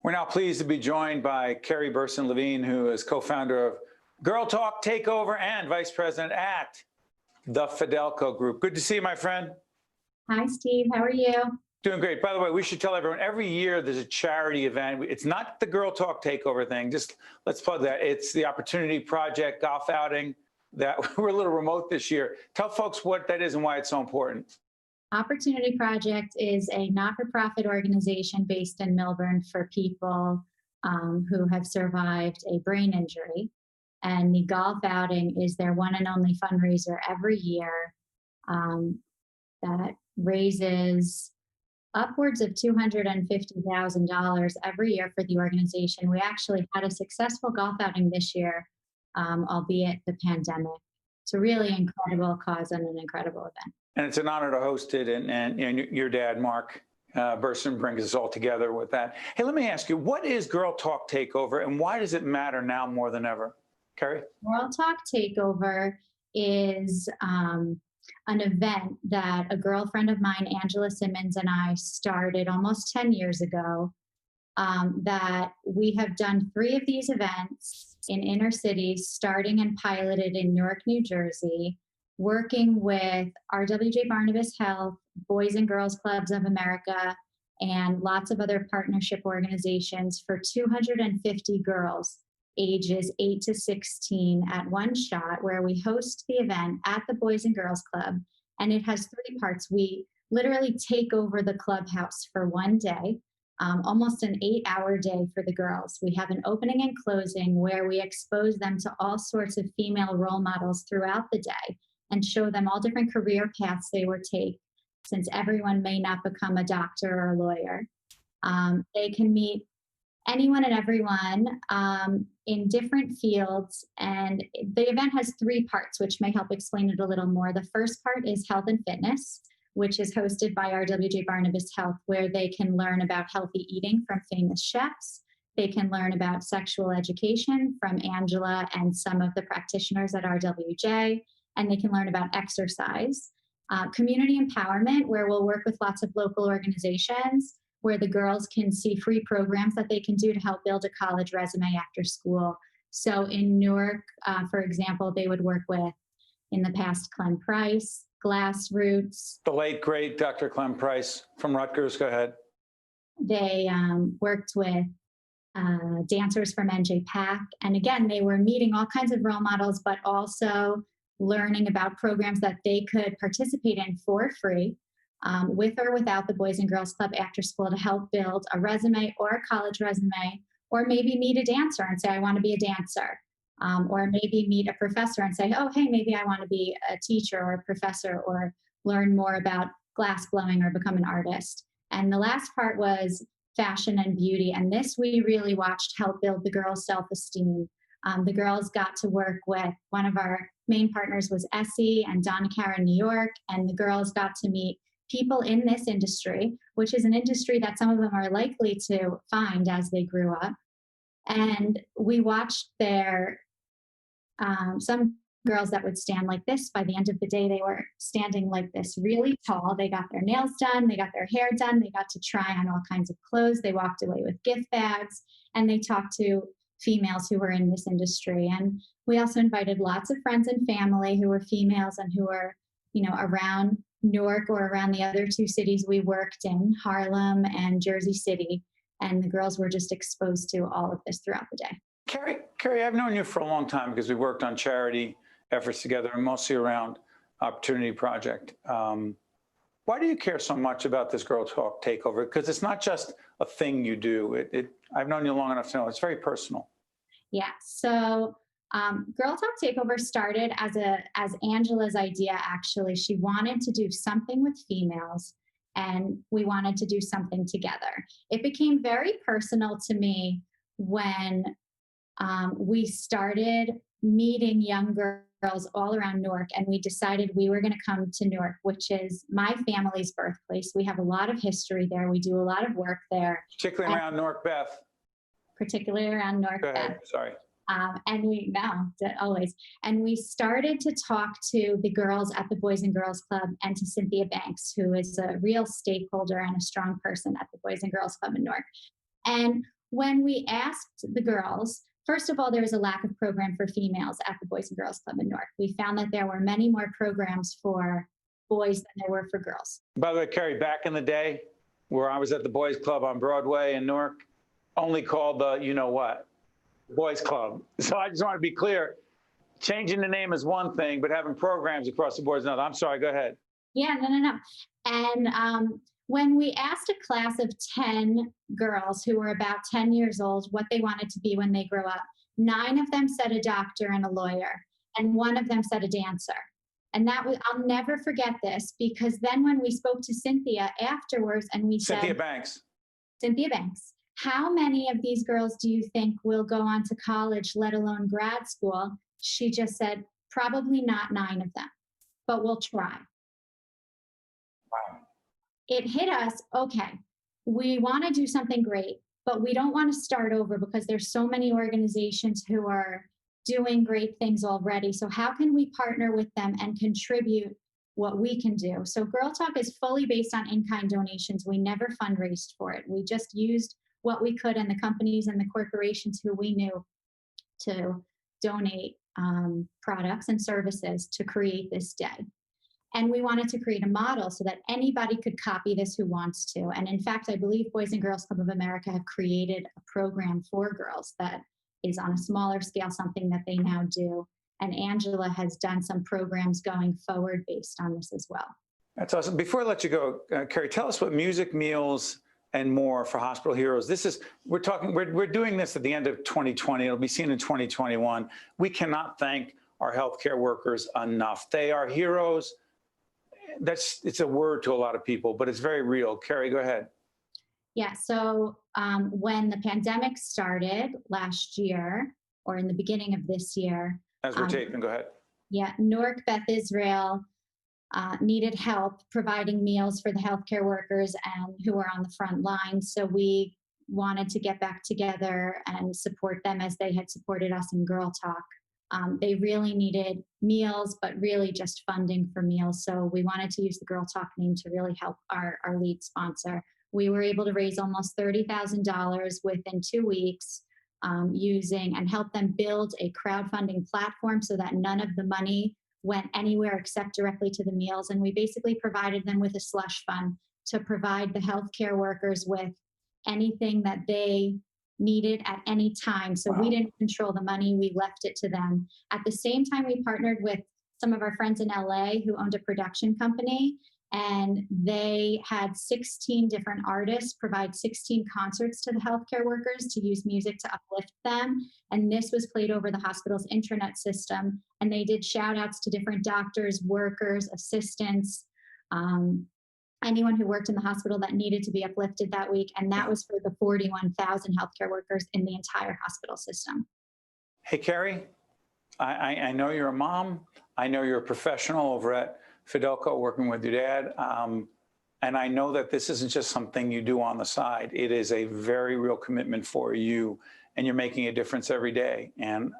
We're now pleased to be joined by Kerri Berson Levine, who is co-founder of GIRLTALK Takeover and vice president at the Fidelco Group. Good to see you, my friend. Hi, Steve. How are you? Doing great. By the way, we should tell everyone, every year there's a charity event. It's not the GIRLTALK Takeover thing. Just let's plug that. It's the Opportunity Project golf outing that we're a little remote this year. Tell folks what that is and why it's so important. Opportunity Project is a not-for-profit organization based in Melbourne for people who have survived a brain injury. And the golf outing is their one and only fundraiser every year that raises upwards of $250,000 every year for the organization. We actually had a successful golf outing this year, albeit the pandemic. It's a really incredible cause and an incredible event. And it's an honor to host it. And your dad, Mark Berson, brings us all together with that. Hey, let me ask you, what is GIRLTALK Takeover and why does it matter now more than ever? Kerri? GIRLTALK Takeover is an event that a girlfriend of mine, Angela Simmons, and I started almost 10 years ago. That we have done 3 of these events in inner cities, starting and piloted in Newark, New Jersey, working with RWJ Barnabas Health, Boys and Girls Clubs of America, and lots of other partnership organizations for 250 girls ages 8 to 16 at one shot, where we host the event at the Boys and Girls Club. And it has 3 parts. We literally take over the clubhouse for one day, almost an 8-hour day for the girls. We have an opening and closing where we expose them to all sorts of female role models throughout the day and show them all different career paths they would take, since everyone may not become a doctor or a lawyer. They can meet anyone and everyone in different fields. And the event has 3 parts, which may help explain it a little more. The first part is health and fitness, which is hosted by RWJ Barnabas Health, where they can learn about healthy eating from famous chefs. They can learn about sexual education from Angela and some of the practitioners at RWJ, and they can learn about exercise. Community empowerment, where we'll work with lots of local organizations, where the girls can see free programs that they can do to help build a college resume after school. So in Newark, for example, they would work with, in the past, Clem Price, Glassroots. The late, great Dr. Clem Price from Rutgers. Go ahead. They worked with dancers from NJ Pack. And again, they were meeting all kinds of role models, but also learning about programs that they could participate in for free, with or without the Boys and Girls Club after school, to help build a resume or a college resume, or maybe meet a dancer and say, I want to be a dancer. Or maybe meet a professor and say, oh, hey, maybe I want to be a teacher or a professor, or learn more about glass blowing or become an artist. And the last part was fashion and beauty. And this we really watched help build the girls' self-esteem. The girls got to work with, one of our main partners was Essie and Donna Karen New York, and the girls got to meet people in this industry, which is an industry that some of them are likely to find as they grew up. And we watched their some girls that would stand like this. By the end of the day, they were standing like this, really tall. They got their nails done, they got their hair done, they got to try on all kinds of clothes. They walked away with gift bags, and they talked to females who were in this industry. And we also invited lots of friends and family who were females and who were, around Newark or around the other 2 cities we worked in, Harlem and Jersey City. And the girls were just exposed to all of this throughout the day. Kerri, I've known you for a long time because we worked on charity efforts together, and mostly around Opportunity Project. Why do you care so much about this GIRLTALK Takeover? Because it's not just a thing you do. I've known you long enough to know it's very personal. Yeah. So GIRLTALK Takeover started as Angela's idea. Actually, she wanted to do something with females, and we wanted to do something together. It became very personal to me when we started meeting young girls all around Newark, and we decided we were going to come to Newark, which is my family's birthplace. We have a lot of history there. We do a lot of work there. Particularly around Newark Beth. Particularly around Newark Go ahead. Beth. Sorry. Always. And we started to talk to the girls at the Boys and Girls Club and to Cynthia Banks, who is a real stakeholder and a strong person at the Boys and Girls Club in Newark. And when we asked the girls, first of all, there was a lack of program for females at the Boys and Girls Club in Newark. We found that there were many more programs for boys than there were for girls. By the way, Kerri, back in the day where I was at the Boys Club on Broadway in Newark, only called the, you know what, Boys Club. So I just want to be clear, changing the name is one thing, but having programs across the board is another. I'm sorry, go ahead. Yeah, no. And when we asked a class of 10 girls who were about 10 years old what they wanted to be when they grow up, 9 of them said a doctor and a lawyer, and 1 of them said a dancer. And that was, I'll never forget this, because then when we spoke to Cynthia afterwards and we said, Cynthia Banks, how many of these girls do you think will go on to college, let alone grad school? She just said, probably not 9 of them, but we'll try. Wow. It hit us, okay, we want to do something great, but we don't want to start over because there's so many organizations who are doing great things already. So how can we partner with them and contribute what we can do? So Girl Talk is fully based on in-kind donations. We never fundraised for it. We just used what we could and the companies and the corporations who we knew to donate products and services to create this day. And we wanted to create a model so that anybody could copy this who wants to. And in fact, I believe Boys and Girls Club of America have created a program for girls that is on a smaller scale, something that they now do. And Angela has done some programs going forward based on this as well. That's awesome. Before I let you go, Kerri, tell us what music, meals, and more for Hospital Heroes. This is, we're doing this at the end of 2020. It'll be seen in 2021. We cannot thank our healthcare workers enough. They are heroes. It's a word to a lot of people, but it's very real. Kerri, go ahead. Yeah, so when the pandemic started last year, or in the beginning of this year. As we're taping, go ahead. Yeah, Newark Beth Israel needed help providing meals for the healthcare workers and who are on the front line. So we wanted to get back together and support them as they had supported us in Girl Talk. They really needed meals, but really just funding for meals. So we wanted to use the Girl Talk name to really help our lead sponsor. We were able to raise almost $30,000 within 2 weeks using and help them build a crowdfunding platform so that none of the money went anywhere except directly to the meals. And we basically provided them with a slush fund to provide the healthcare workers with anything that they needed at any time. So we didn't control the money, we left it to them. At the same time, we partnered with some of our friends in LA who owned a production company, and they had 16 different artists provide 16 concerts to the healthcare workers to use music to uplift them. And this was played over the hospital's intranet system. And they did shout outs to different doctors, workers, assistants, anyone who worked in the hospital that needed to be uplifted that week. And that was for the 41,000 healthcare workers in the entire hospital system. Hey, Kerri, I know you're a mom. I know you're a professional over at Fidelco working with your dad. And I know that this isn't just something you do on the side. It is a very real commitment for you, and you're making a difference every day. And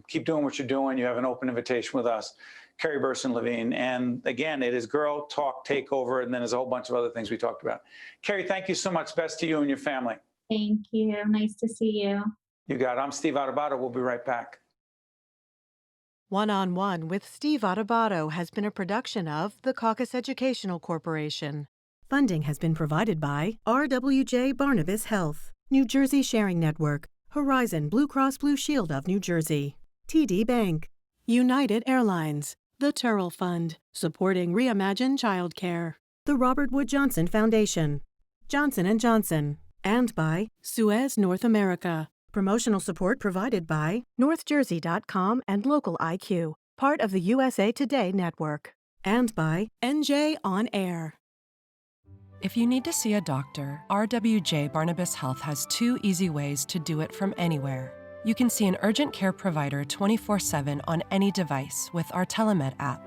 keep doing what you're doing. You have an open invitation with us, Kerri Berson Levine. And again, it is Girl Talk Takeover, and then there's a whole bunch of other things we talked about. Kerri, thank you so much. Best to you and your family. Thank you. Nice to see you. You got it. I'm Steve Adubato. We'll be right back. One-on-One with Steve Adubato has been a production of the Caucus Educational Corporation. Funding has been provided by RWJ Barnabas Health, New Jersey Sharing Network, Horizon Blue Cross Blue Shield of New Jersey, TD Bank, United Airlines, the Turrell Fund, supporting Reimagine Childcare, the Robert Wood Johnson Foundation, Johnson & Johnson, and by Suez North America. Promotional support provided by NorthJersey.com and Local IQ, part of the USA Today network, and by NJ On Air. If you need to see a doctor, RWJ Barnabas Health has 2 easy ways to do it from anywhere. You can see an urgent care provider 24/7 on any device with our Telemed app.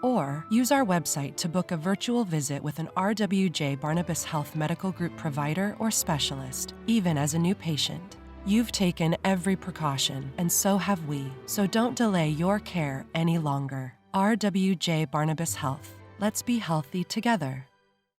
Or use our website to book a virtual visit with an RWJ Barnabas Health Medical Group provider or specialist, even as a new patient. You've taken every precaution, and so have we, so don't delay your care any longer. RWJ Barnabas Health. Let's be healthy together.